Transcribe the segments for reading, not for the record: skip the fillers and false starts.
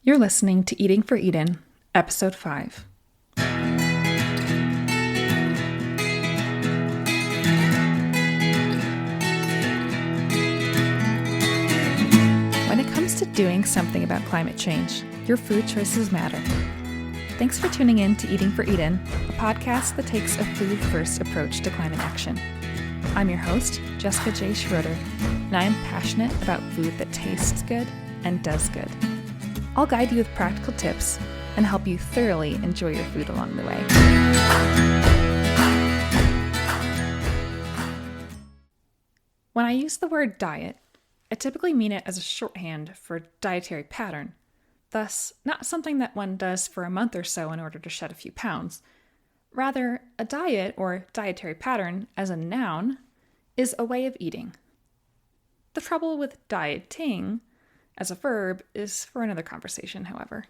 You're listening to Eating for Eden, Episode 5. When it comes to doing something about climate change, your food choices matter. Thanks for tuning in to Eating for Eden, a podcast that takes a food-first approach to climate action. I'm your host, Jessica J. Schroeder, and I am passionate about food that tastes good and does good. I'll guide you with practical tips and help you thoroughly enjoy your food along the way. When I use the word diet, I typically mean it as a shorthand for dietary pattern, thus not something that one does for a month or so in order to shed a few pounds. Rather, a diet or dietary pattern as a noun is a way of eating. The trouble with dieting as a verb is for another conversation, however.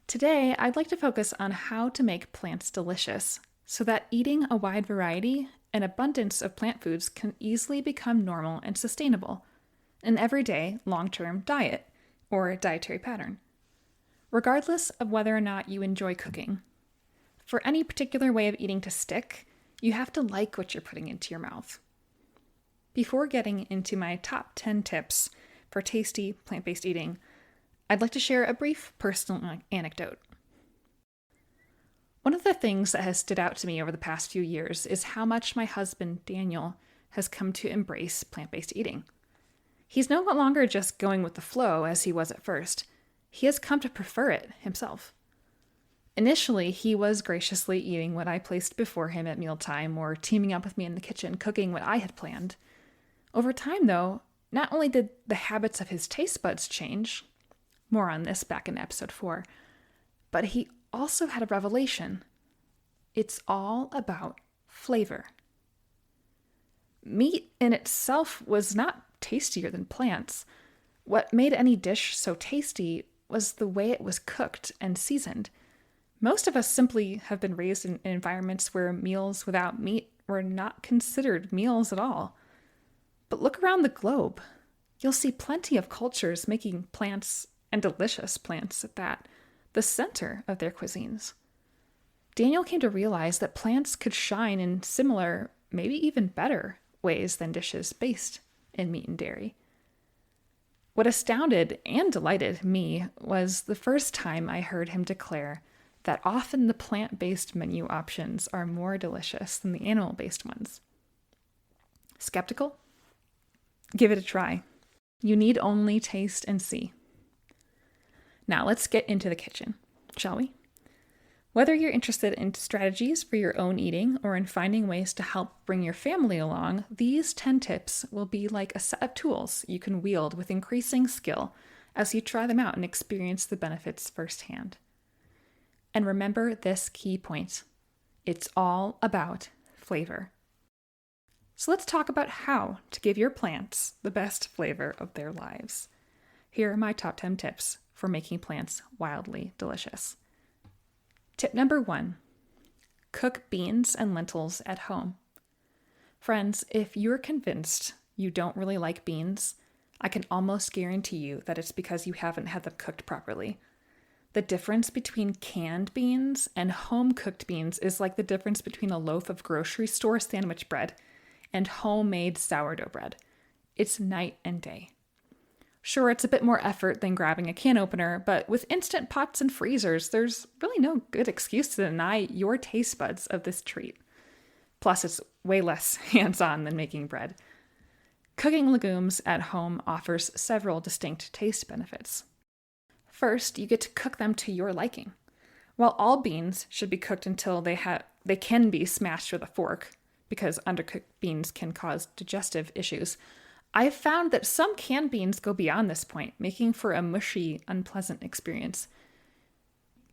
Today, I'd like to focus on how to make plants delicious so that eating a wide variety and abundance of plant foods can easily become normal and sustainable, an everyday, long-term diet or dietary pattern. Regardless of whether or not you enjoy cooking, for any particular way of eating to stick, you have to like what you're putting into your mouth. Before getting into my top 10 tips for tasty plant-based eating, I'd like to share a brief personal anecdote. One of the things that has stood out to me over the past few years is how much my husband, Daniel, has come to embrace plant-based eating. He's no longer just going with the flow as he was at first. He has come to prefer it himself. Initially, he was graciously eating what I placed before him at mealtime or teaming up with me in the kitchen, cooking what I had planned. Over time, though, not only did the habits of his taste buds change, more on this back in episode 4, but he also had a revelation. It's all about flavor. Meat in itself was not tastier than plants. What made any dish so tasty was the way it was cooked and seasoned. Most of us simply have been raised in environments where meals without meat were not considered meals at all. But look around the globe. You'll see plenty of cultures making plants, and delicious plants at that, the center of their cuisines. Daniel came to realize that plants could shine in similar, maybe even better, ways than dishes based in meat and dairy. What astounded and delighted me was the first time I heard him declare that often the plant-based menu options are more delicious than the animal-based ones. Skeptical? Give it a try. You need only taste and see. Now let's get into the kitchen, shall we? Whether you're interested in strategies for your own eating or in finding ways to help bring your family along, these 10 tips will be like a set of tools you can wield with increasing skill as you try them out and experience the benefits firsthand. And remember this key point. It's all about flavor. So let's talk about how to give your plants the best flavor of their lives. Here are my top 10 tips for making plants wildly delicious. Tip number 1, cook beans and lentils at home. Friends, if you're convinced you don't really like beans, I can almost guarantee you that it's because you haven't had them cooked properly. The difference between canned beans and home-cooked beans is like the difference between a loaf of grocery store sandwich bread and homemade sourdough bread. It's night and day. Sure, it's a bit more effort than grabbing a can opener, but with instant pots and freezers, there's really no good excuse to deny your taste buds of this treat. Plus, it's way less hands-on than making bread. Cooking legumes at home offers several distinct taste benefits. First, you get to cook them to your liking. While all beans should be cooked until they can be smashed with a fork, because undercooked beans can cause digestive issues, I've found that some canned beans go beyond this point, making for a mushy, unpleasant experience.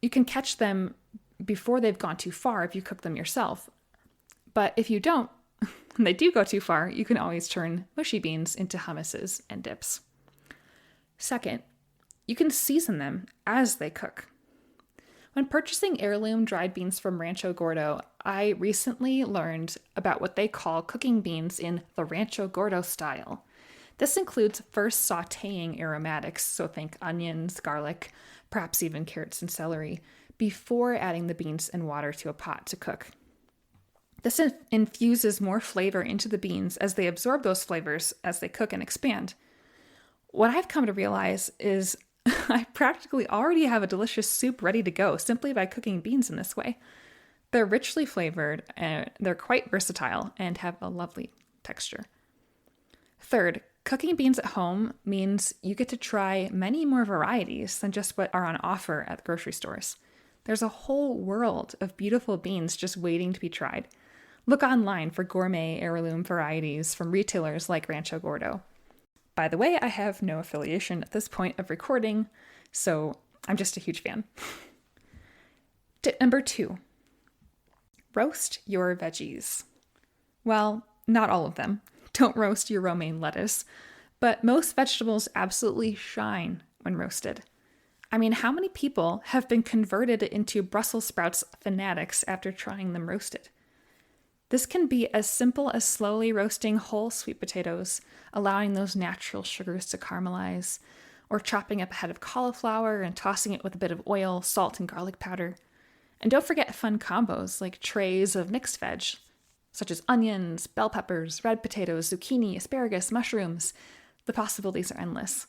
You can catch them before they've gone too far if you cook them yourself. But if you don't, and they do go too far, you can always turn mushy beans into hummuses and dips. Second, you can season them as they cook. When purchasing heirloom dried beans from Rancho Gordo, I recently learned about what they call cooking beans in the Rancho Gordo style. This includes first sautéing aromatics, so think onions, garlic, perhaps even carrots and celery, before adding the beans and water to a pot to cook. This infuses more flavor into the beans as they absorb those flavors as they cook and expand. What I've come to realize is I practically already have a delicious soup ready to go simply by cooking beans in this way. They're richly flavored, and they're quite versatile and have a lovely texture. Third, cooking beans at home means you get to try many more varieties than just what are on offer at grocery stores. There's a whole world of beautiful beans just waiting to be tried. Look online for gourmet heirloom varieties from retailers like Rancho Gordo. By the way, I have no affiliation at this point of recording, so I'm just a huge fan. Tip number 2, roast your veggies. Well, not all of them. Don't roast your romaine lettuce, but most vegetables absolutely shine when roasted. I mean, how many people have been converted into Brussels sprouts fanatics after trying them roasted? This can be as simple as slowly roasting whole sweet potatoes, allowing those natural sugars to caramelize, or chopping up a head of cauliflower and tossing it with a bit of oil, salt, and garlic powder. And don't forget fun combos like trays of mixed veg, such as onions, bell peppers, red potatoes, zucchini, asparagus, mushrooms. The possibilities are endless.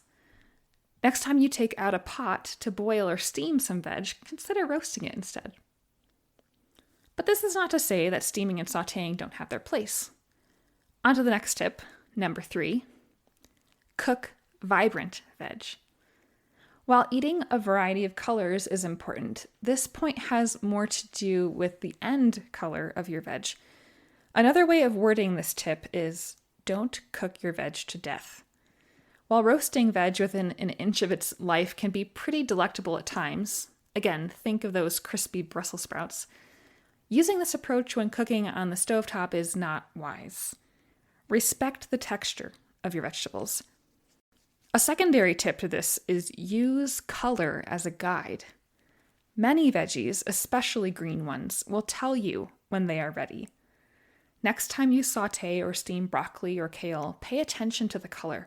Next time you take out a pot to boil or steam some veg, consider roasting it instead. But this is not to say that steaming and sautéing don't have their place. On to the next tip, number 3. Cook vibrant veg. While eating a variety of colors is important, this point has more to do with the end color of your veg. Another way of wording this tip is don't cook your veg to death. While roasting veg within an inch of its life can be pretty delectable at times, again, think of those crispy Brussels sprouts, using this approach when cooking on the stovetop is not wise. Respect the texture of your vegetables. A secondary tip to this is use color as a guide. Many veggies, especially green ones, will tell you when they are ready. Next time you sauté or steam broccoli or kale, pay attention to the color.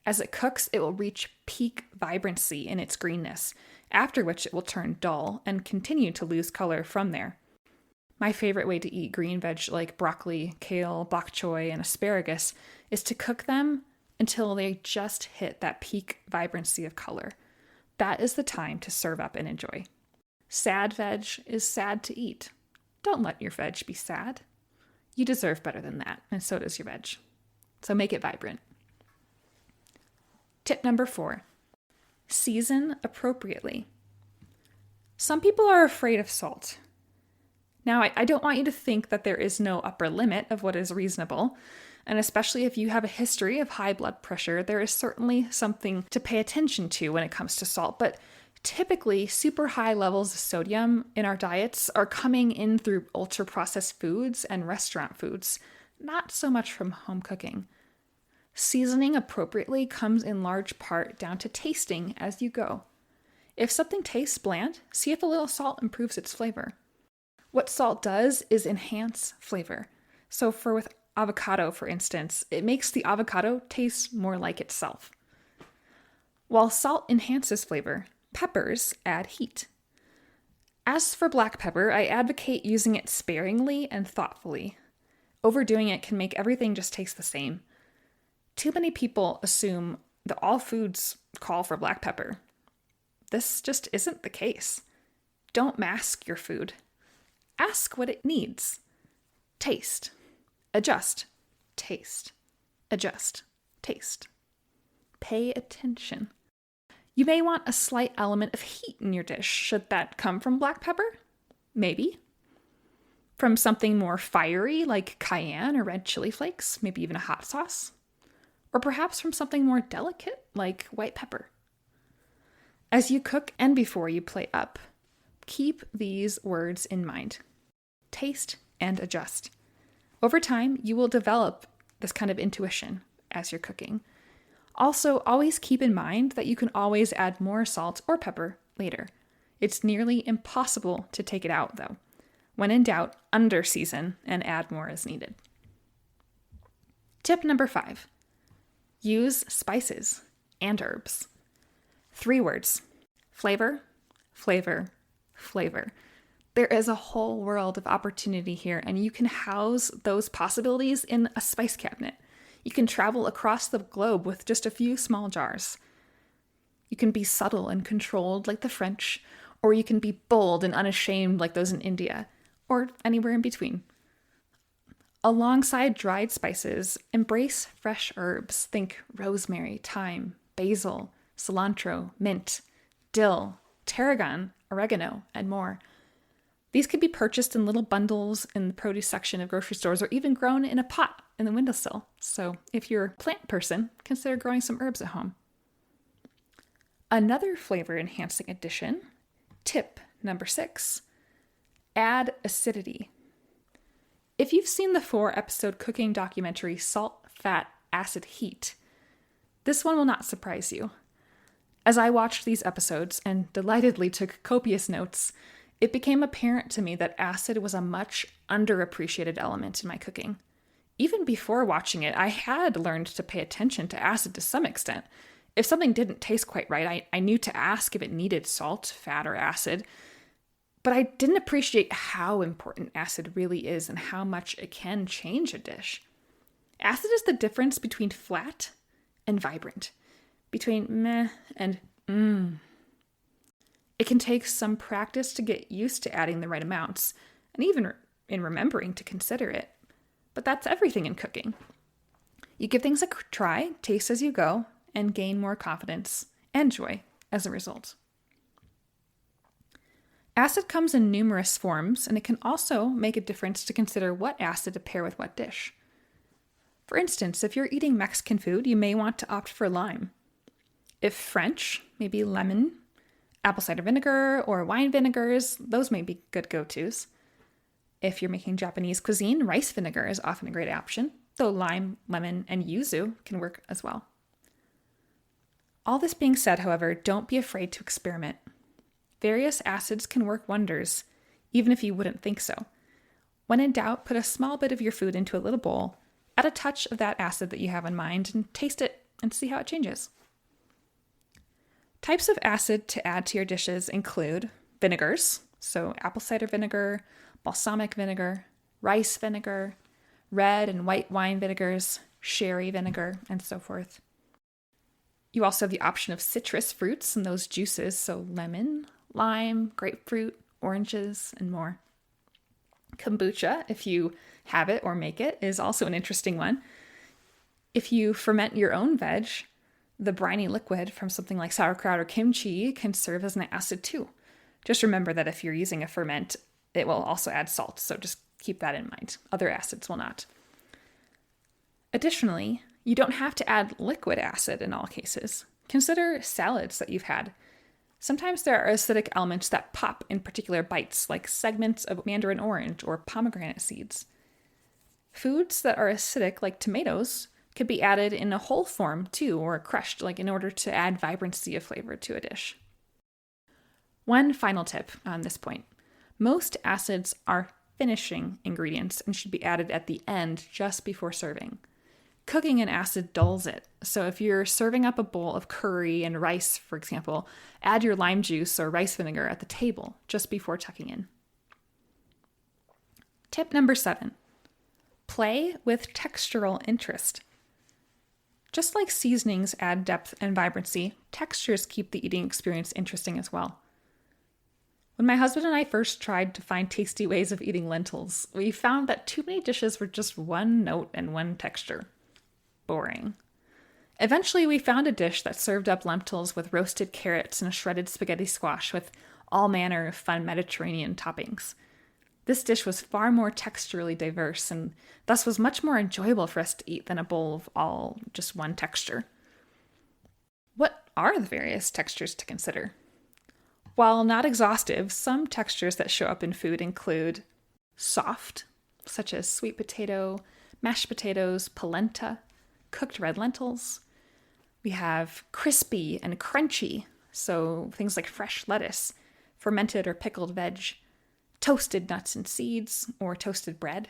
As it cooks, it will reach peak vibrancy in its greenness, after which it will turn dull and continue to lose color from there. My favorite way to eat green veg like broccoli, kale, bok choy, and asparagus is to cook them until they just hit that peak vibrancy of color. That is the time to serve up and enjoy. Sad veg is sad to eat. Don't let your veg be sad. You deserve better than that, and so does your veg. So make it vibrant. Tip number 4, season appropriately. Some people are afraid of salt. Now, I don't want you to think that there is no upper limit of what is reasonable, and especially if you have a history of high blood pressure, there is certainly something to pay attention to when it comes to salt, but typically super high levels of sodium in our diets are coming in through ultra-processed foods and restaurant foods, not so much from home cooking. Seasoning appropriately comes in large part down to tasting as you go. If something tastes bland, see if a little salt improves its flavor. What salt does is enhance flavor. So with avocado, for instance, it makes the avocado taste more like itself. While salt enhances flavor, peppers add heat. As for black pepper, I advocate using it sparingly and thoughtfully. Overdoing it can make everything just taste the same. Too many people assume that all foods call for black pepper. This just isn't the case. Don't mask your food. Ask what it needs. Taste. Adjust. Taste. Adjust. Taste. Pay attention. You may want a slight element of heat in your dish. Should that come from black pepper? Maybe. From something more fiery like cayenne or red chili flakes, maybe even a hot sauce. Or perhaps from something more delicate like white pepper. As you cook and before you plate up, keep these words in mind. Taste and adjust. Over time, you will develop this kind of intuition as you're cooking. Also, always keep in mind that you can always add more salt or pepper later. It's nearly impossible to take it out, though. When in doubt, under-season and add more as needed. Tip number 5. Use spices and herbs. 3 words: flavor, flavor, flavor. There is a whole world of opportunity here, and you can house those possibilities in a spice cabinet. You can travel across the globe with just a few small jars. You can be subtle and controlled like the French, or you can be bold and unashamed like those in India, or anywhere in between. Alongside dried spices, embrace fresh herbs. Think rosemary, thyme, basil, cilantro, mint, dill, tarragon, oregano, and more. These can be purchased in little bundles in the produce section of grocery stores or even grown in a pot in the windowsill. So if you're a plant person, consider growing some herbs at home. Another flavor-enhancing addition, tip number 6, add acidity. If you've seen the 4-episode cooking documentary Salt, Fat, Acid, Heat, this one will not surprise you. As I watched these episodes and delightedly took copious notes, it became apparent to me that acid was a much underappreciated element in my cooking. Even before watching it, I had learned to pay attention to acid to some extent. If something didn't taste quite right, I knew to ask if it needed salt, fat, or acid. But I didn't appreciate how important acid really is and how much it can change a dish. Acid is the difference between flat and vibrant, between meh and mmm. It can take some practice to get used to adding the right amounts, and even in remembering to consider it. But that's everything in cooking. You give things a try, taste as you go, and gain more confidence and joy as a result. Acid comes in numerous forms, and it can also make a difference to consider what acid to pair with what dish. For instance, if you're eating Mexican food, you may want to opt for lime. If French, maybe lemon. Apple cider vinegar or wine vinegars, those may be good go-tos. If you're making Japanese cuisine, rice vinegar is often a great option, though lime, lemon, and yuzu can work as well. All this being said, however, don't be afraid to experiment. Various acids can work wonders, even if you wouldn't think so. When in doubt, put a small bit of your food into a little bowl, add a touch of that acid that you have in mind, and taste it and see how it changes. Types of acid to add to your dishes include vinegars, so apple cider vinegar, balsamic vinegar, rice vinegar, red and white wine vinegars, sherry vinegar, and so forth. You also have the option of citrus fruits and those juices, so lemon, lime, grapefruit, oranges, and more. Kombucha, if you have it or make it, is also an interesting one. If you ferment your own veg, the briny liquid from something like sauerkraut or kimchi can serve as an acid too. Just remember that if you're using a ferment, it will also add salt, so just keep that in mind. Other acids will not. Additionally, you don't have to add liquid acid in all cases. Consider salads that you've had. Sometimes there are acidic elements that pop in particular bites, like segments of mandarin orange or pomegranate seeds. Foods that are acidic, like tomatoes, could be added in a whole form too, or crushed, like in order to add vibrancy of flavor to a dish. One final tip on this point. Most acids are finishing ingredients and should be added at the end just before serving. Cooking an acid dulls it, so if you're serving up a bowl of curry and rice, for example, add your lime juice or rice vinegar at the table just before tucking in. Tip number 7. Play with textural interest. Just like seasonings add depth and vibrancy, textures keep the eating experience interesting as well. When my husband and I first tried to find tasty ways of eating lentils, we found that too many dishes were just one note and one texture. Boring. Eventually, we found a dish that served up lentils with roasted carrots and a shredded spaghetti squash with all manner of fun Mediterranean toppings. This dish was far more texturally diverse and thus was much more enjoyable for us to eat than a bowl of all just one texture. What are the various textures to consider? While not exhaustive, some textures that show up in food include soft, such as sweet potato, mashed potatoes, polenta, cooked red lentils. We have crispy and crunchy, so things like fresh lettuce, fermented or pickled veg, toasted nuts and seeds, or toasted bread.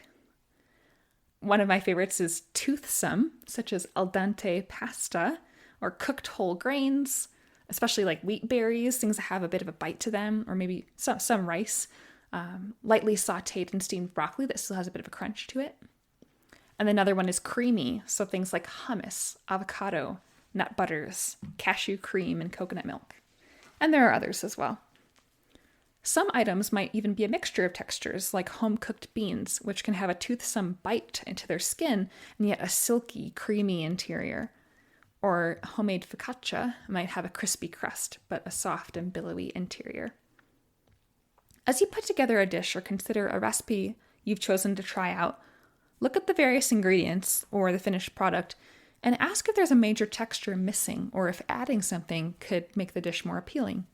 One of my favorites is toothsome, such as al dente pasta or cooked whole grains, especially like wheat berries, things that have a bit of a bite to them, or maybe some rice, lightly sauteed and steamed broccoli that still has a bit of a crunch to it. And another one is creamy, so things like hummus, avocado, nut butters, cashew cream, and coconut milk. And there are others as well. Some items might even be a mixture of textures, like home-cooked beans, which can have a toothsome bite into their skin and yet a silky, creamy interior. Or homemade focaccia might have a crispy crust, but a soft and billowy interior. As you put together a dish or consider a recipe you've chosen to try out, look at the various ingredients or the finished product and ask if there's a major texture missing or if adding something could make the dish more appealing.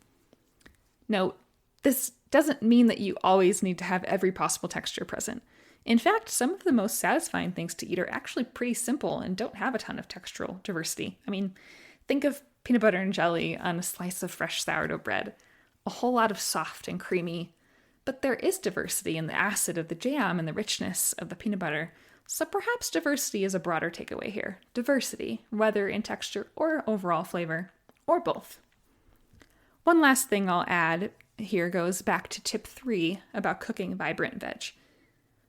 Note, this doesn't mean that you always need to have every possible texture present. In fact, some of the most satisfying things to eat are actually pretty simple and don't have a ton of textural diversity. I mean, think of peanut butter and jelly on a slice of fresh sourdough bread. A whole lot of soft and creamy, but there is diversity in the acid of the jam and the richness of the peanut butter. So perhaps diversity is a broader takeaway here. Diversity, whether in texture or overall flavor, or both. One last thing I'll add here goes back to tip 3 about cooking vibrant veg.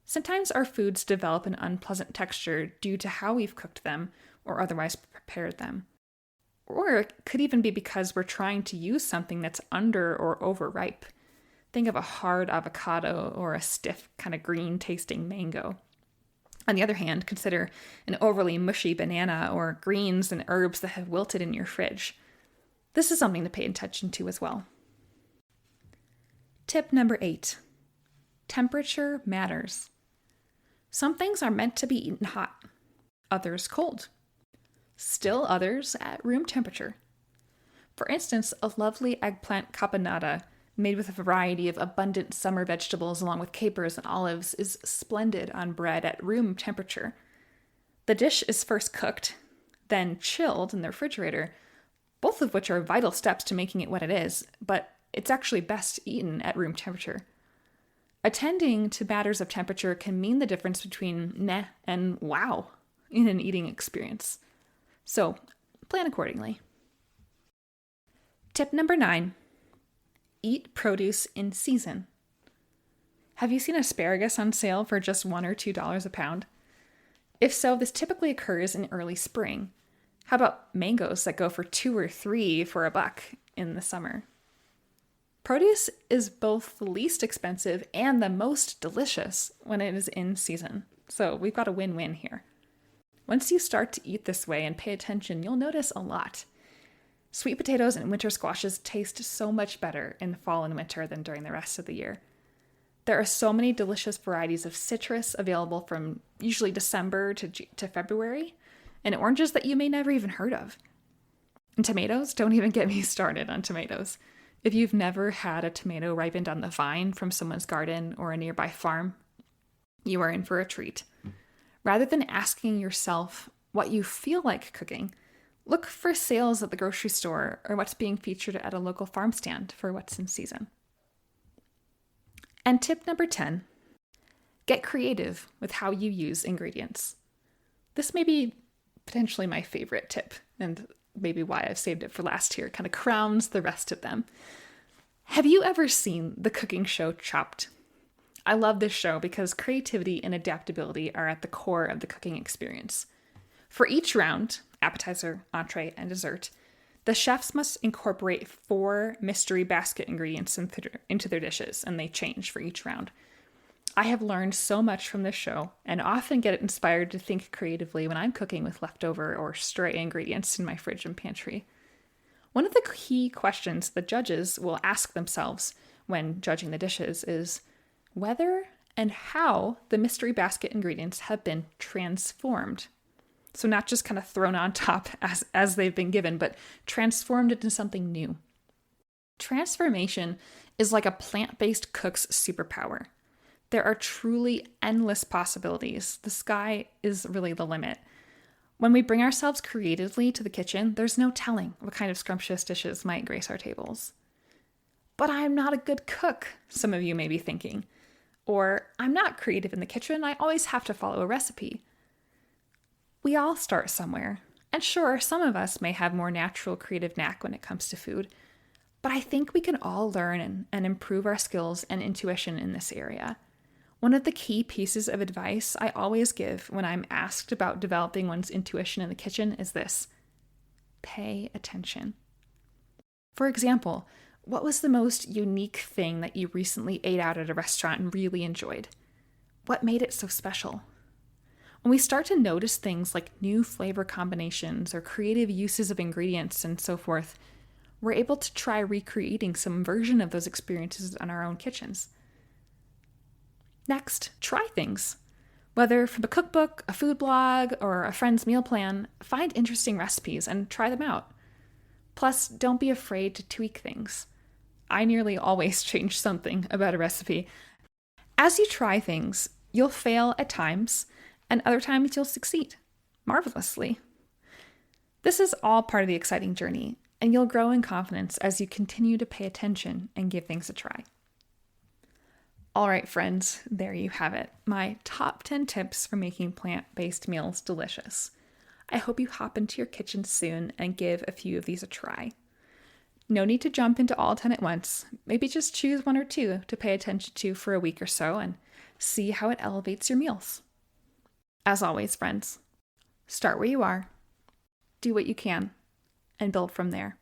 Sometimes our foods develop an unpleasant texture due to how we've cooked them or otherwise prepared them. Or it could even be because we're trying to use something that's under or overripe. Think of a hard avocado or a stiff, kind of green-tasting mango. On the other hand, consider an overly mushy banana or greens and herbs that have wilted in your fridge. This is something to pay attention to as well. Tip number 8. Temperature matters. Some things are meant to be eaten hot, others cold. Still others at room temperature. For instance, a lovely eggplant caponata made with a variety of abundant summer vegetables along with capers and olives is splendid on bread at room temperature. The dish is first cooked, then chilled in the refrigerator, both of which are vital steps to making it what it is, but it's actually best eaten at room temperature. Attending to matters of temperature can mean the difference between meh and wow in an eating experience. So, plan accordingly. Tip number 9. Eat produce in season. Have you seen asparagus on sale for just $1 or $2 a pound? If so, this typically occurs in early spring. How about mangoes that go for $2 or $3 for $1 in the summer? Produce is both the least expensive and the most delicious when it is in season. So we've got a win-win here. Once you start to eat this way and pay attention, you'll notice a lot. Sweet potatoes and winter squashes taste so much better in fall and winter than during the rest of the year. There are so many delicious varieties of citrus available from usually December to February, and oranges that you may never even heard of. And tomatoes, don't even get me started on tomatoes. If you've never had a tomato ripened on the vine from someone's garden or a nearby farm, you are in for a treat. Rather than asking yourself what you feel like cooking, look for sales at the grocery store or what's being featured at a local farm stand for what's in season. And tip number 10, get creative with how you use ingredients. This may be potentially my favorite tip, and maybe why I've saved it for last here, kind of crowns the rest of them. Have you ever seen the cooking show Chopped? I love this show because creativity and adaptability are at the core of the cooking experience. For each round, appetizer, entree, and dessert, the chefs must incorporate 4 mystery basket ingredients into their dishes, and they change for each round. I have learned so much from this show and often get inspired to think creatively when I'm cooking with leftover or stray ingredients in my fridge and pantry. One of the key questions the judges will ask themselves when judging the dishes is whether and how the mystery basket ingredients have been transformed. So not just kind of thrown on top as they've been given, but transformed into something new. Transformation is like a plant-based cook's superpower. There are truly endless possibilities. The sky is really the limit. When we bring ourselves creatively to the kitchen, there's no telling what kind of scrumptious dishes might grace our tables. But I'm not a good cook, some of you may be thinking. Or, I'm not creative in the kitchen, I always have to follow a recipe. We all start somewhere. And sure, some of us may have more natural creative knack when it comes to food, but I think we can all learn and improve our skills and intuition in this area. One of the key pieces of advice I always give when I'm asked about developing one's intuition in the kitchen is this: pay attention. For example, what was the most unique thing that you recently ate out at a restaurant and really enjoyed? What made it so special? When we start to notice things like new flavor combinations or creative uses of ingredients and so forth, we're able to try recreating some version of those experiences in our own kitchens. Next, try things. Whether from a cookbook, a food blog, or a friend's meal plan, find interesting recipes and try them out. Plus, don't be afraid to tweak things. I nearly always change something about a recipe. As you try things, you'll fail at times, and other times you'll succeed marvelously. This is all part of the exciting journey, and you'll grow in confidence as you continue to pay attention and give things a try. All right, friends, there you have it. My top 10 tips for making plant-based meals delicious. I hope you hop into your kitchen soon and give a few of these a try. No need to jump into all 10 at once. Maybe just choose one or two to pay attention to for a week or so and see how it elevates your meals. As always, friends, start where you are, do what you can, and build from there.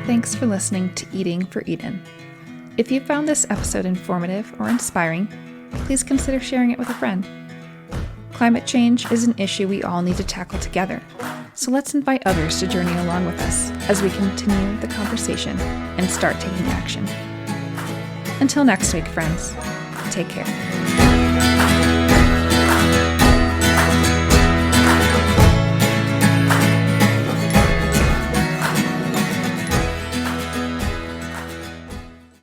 Thanks for listening to Eating for Eden. If you found this episode informative or inspiring, please consider sharing it with a friend. Climate change is an issue we all need to tackle together, so let's invite others to journey along with us as we continue the conversation and start taking action. Until next week, friends, take care.